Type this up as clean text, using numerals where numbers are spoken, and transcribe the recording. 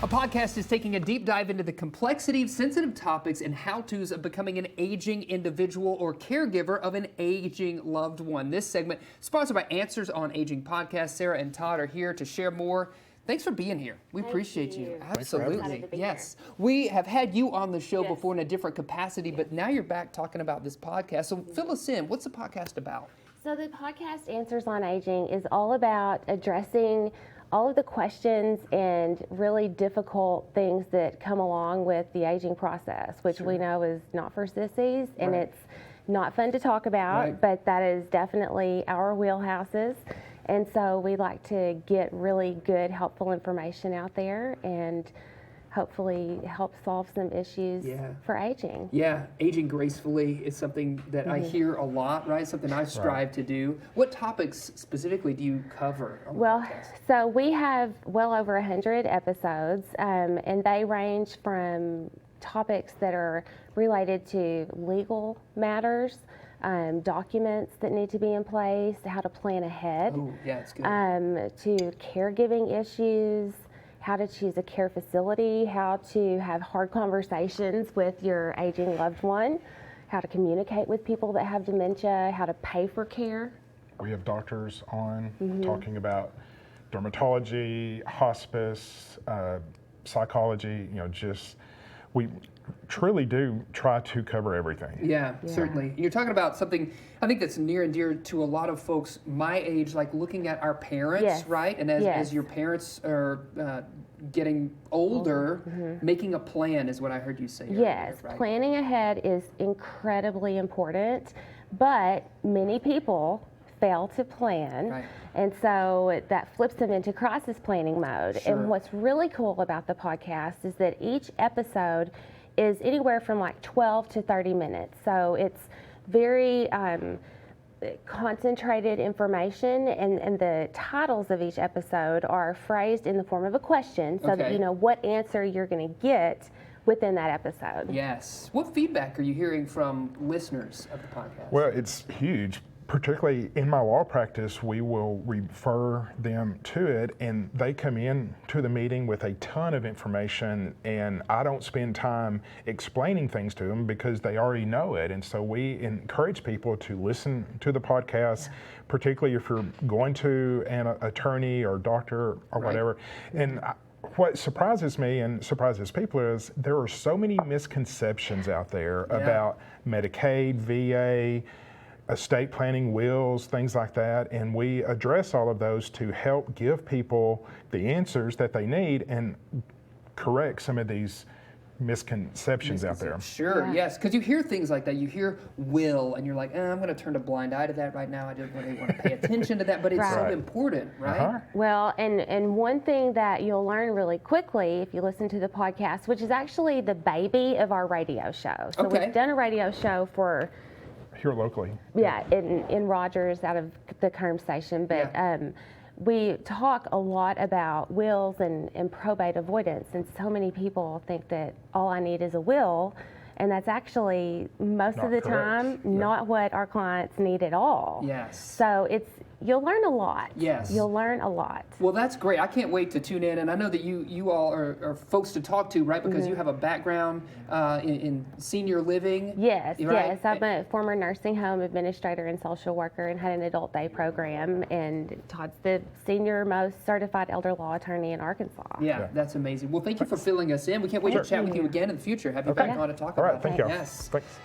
A podcast is taking a deep dive into the complexity of sensitive topics and how-tos of becoming an aging individual or caregiver of an aging loved one. This segment, sponsored by Answers on Aging Podcast. Sarah and Todd are here to share more. Thanks for being here. We appreciate you. Absolutely. Yes. We have had you on the show before in a different capacity, but now you're back talking about this podcast. So fill us in. What's the podcast about? So the podcast Answers on Aging is all about addressing all of the questions and really difficult things that come along with the aging process, which we know is not for sissies, and it's not fun to talk about, but that is definitely our wheelhouses. And so we like to get really good, helpful information out there and hopefully help solve some issues for aging. Yeah, aging gracefully is something that I hear a lot, right? Something I strive to do. What topics specifically do you cover on the podcast? So we have well over 100 episodes, and they range from topics that are related to legal matters, documents that need to be in place, how to plan ahead, it's good. to caregiving issues, how to choose a care facility, how to have hard conversations with your aging loved one, how to communicate with people that have dementia, how to pay for care. We have doctors on talking about dermatology, hospice, psychology, we truly do try to cover everything. Yeah, certainly. You're talking about something I think that's near and dear to a lot of folks my age, like looking at our parents, right? And as your parents are getting older, making a plan is what I heard you say earlier, right? Planning ahead is incredibly important, but many people fail to plan, and so that flips them into crisis planning mode. And what's really cool about the podcast is that each episode is anywhere from like 12 to 30 minutes. So it's very concentrated information, and the titles of each episode are phrased in the form of a question so that you know what answer you're going to get within that episode. Yes. What feedback are you hearing from listeners of the podcast? Well, it's huge. Particularly in my law practice, we will refer them to it, and they come in to the meeting with a ton of information, and I don't spend time explaining things to them because they already know it. And so we encourage people to listen to the podcast, particularly if you're going to an attorney or doctor or whatever. And what surprises me and surprises people is there are so many misconceptions out there about Medicaid, VA, estate planning, wills, things like that, and we address all of those to help give people the answers that they need and correct some of these misconceptions out there. Sure, yes, because you hear things like that. You hear will, and you're like, I'm going to turn a blind eye to that right now. I don't really want to pay attention to that, but it's so important, right? Well, and one thing that you'll learn really quickly if you listen to the podcast, which is actually the baby of our radio show. So we've done a radio show for here locally. In Rogers out of the Kerm station, but we talk a lot about wills and probate avoidance, and so many people think that all I need is a will, and that's actually most of the time not what our clients need at all. Yes. So you'll learn a lot. Yes. You'll learn a lot. Well, that's great. I can't wait to tune in. And I know that you all are folks to talk to, right? Because you have a background in senior living. Yes, right? yes. I'm a former nursing home administrator and social worker and had an adult day program. And Todd's the senior most certified elder law attorney in Arkansas. Yeah, that's amazing. Well, thank you for filling us in. We can't wait to chat with you again in the future. Have you back on to talk about it. All right, thank you. Yes. Thanks.